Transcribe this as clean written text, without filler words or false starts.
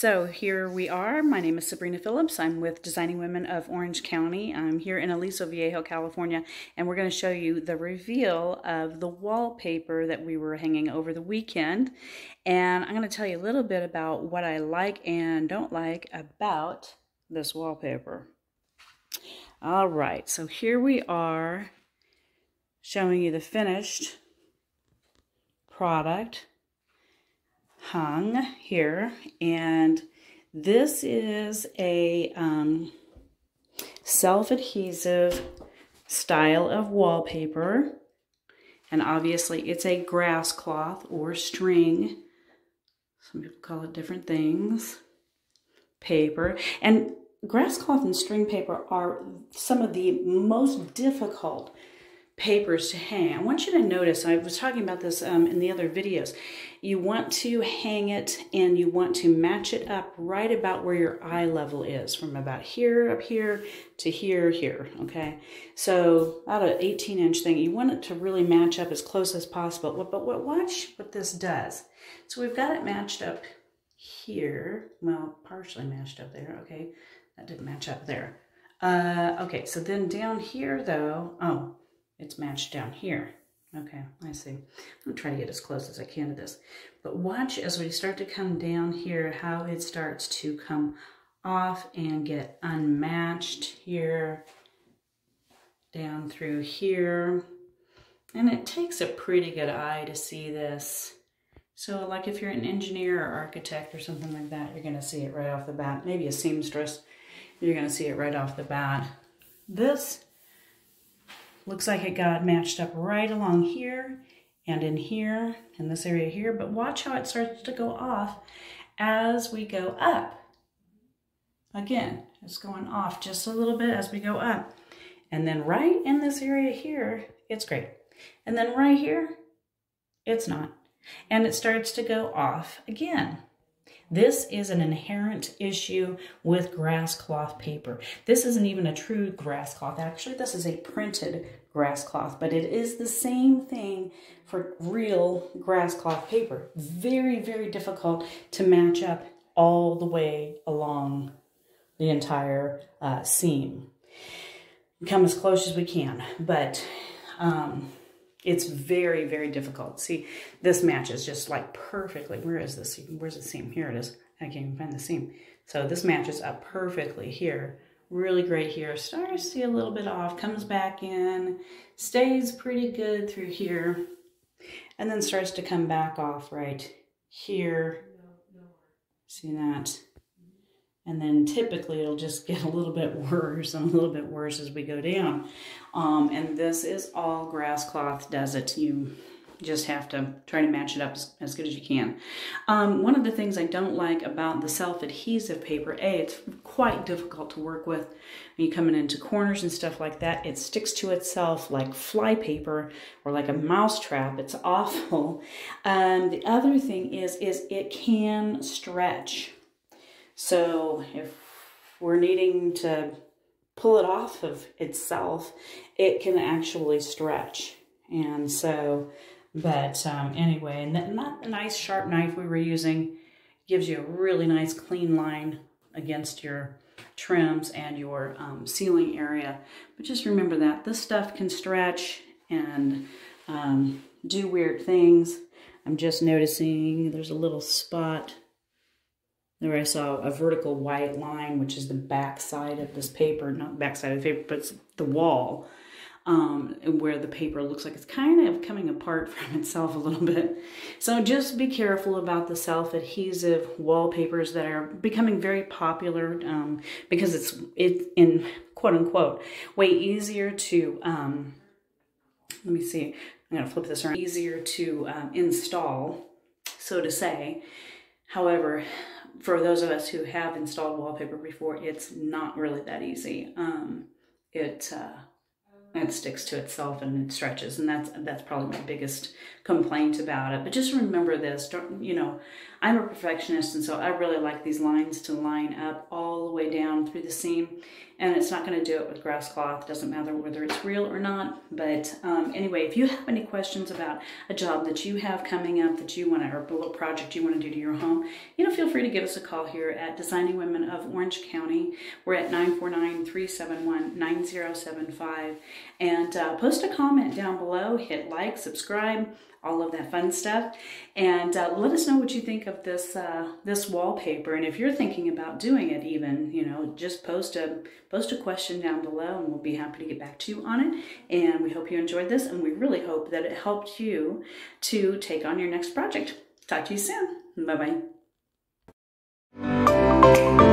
So here we are. My name is Sabrina Phillips. I'm with Designing Women of Orange County. I'm here in Aliso Viejo, California, and we're going to show you the reveal of the wallpaper that we were hanging over the weekend. And I'm going to tell you a little bit about what I like and don't like about this wallpaper. All right, so here we are showing you the finished product hung here, and this is a self-adhesive style of wallpaper, and obviously it's a grass cloth or string. Some people call it different things. Paper, and grass cloth and string paper are some of the most difficult papers to hang. I want you to notice, I was talking about this in the other videos, you want to hang it and you want to match it up right about where your eye level is, from about here, up here, to here, here, okay? So about an 18-inch thing, you want it to really match up as close as possible. But watch what this does. So we've got it matched up here, well, partially matched up there, okay? That didn't match up there. Okay, so then down here though, oh, it's matched down here. Okay, I see. I'm gonna try to get as close as I can to this. But watch as we start to come down here, how it starts to come off and get unmatched here, down through here. And it takes a pretty good eye to see this. So like if you're an engineer or architect or something like that, you're gonna see it right off the bat. Maybe a seamstress, you're gonna see it right off the bat. This looks like it got matched up right along here and in this area here, but watch how it starts to go off as we go up. Again, it's going off just a little bit as we go up. And then right in this area here, it's great. And then right here, it's not. And it starts to go off again. This is an inherent issue with grass cloth paper. This isn't even a true grass cloth. Actually, this is a printed grass cloth, but it is the same thing for real grass cloth paper. Very, very difficult to match up all the way along the entire seam. Come as close as we can, but it's very, very difficult. See, this matches just like perfectly. Where is this? Where's the seam? Here it is. I can't even find the seam. So this matches up perfectly here. Really great here. Starts to see a little bit off, comes back in, stays pretty good through here, and then starts to come back off right here. See that? And then typically it'll just get a little bit worse and a little bit worse as we go down. And this is all grass cloth does it. You just have to try to match it up as good as you can. One of the things I don't like about the self-adhesive paper, it's quite difficult to work with when you're coming into corners and stuff like that. It sticks to itself like fly paper or like a mouse trap. It's awful. The other thing is it can stretch. So if we're needing to pull it off of itself, it can actually stretch. And so, but anyway, and that nice sharp knife we were using gives you a really nice clean line against your trims and your ceiling area. But just remember that this stuff can stretch and do weird things. I'm just noticing there's a little spot there. I saw a vertical white line, which is the back side of this paper, not back side of the paper, but it's the wall, where the paper looks like it's kind of coming apart from itself a little bit. So just be careful about the self-adhesive wallpapers that are becoming very popular because it's in quote unquote way easier to, let me see, I'm gonna flip this around, easier to install, so to say. However, for those of us who have installed wallpaper before, it's not really that easy. It sticks to itself and it stretches, and that's probably my biggest complaint about it. But just remember this, don't, you know, I'm a perfectionist, and so I really like these lines to line up all the way down through the seam, and it's not going to do it with grass cloth. Doesn't matter whether it's real or not. But anyway, if you have any questions about a job that you have coming up that you want to, or a little project you want to do to your home, feel free to give us a call here at Designing Women of Orange County. We're at 949-371-9075, and post a comment down below, hit like, subscribe, all of that fun stuff, and let us know what you think of this this wallpaper. And if you're thinking about doing it, even just post a question down below, and we'll be happy to get back to you on it. And we hope you enjoyed this, and we really hope that it helped you to take on your next project. Talk to you soon. Bye bye.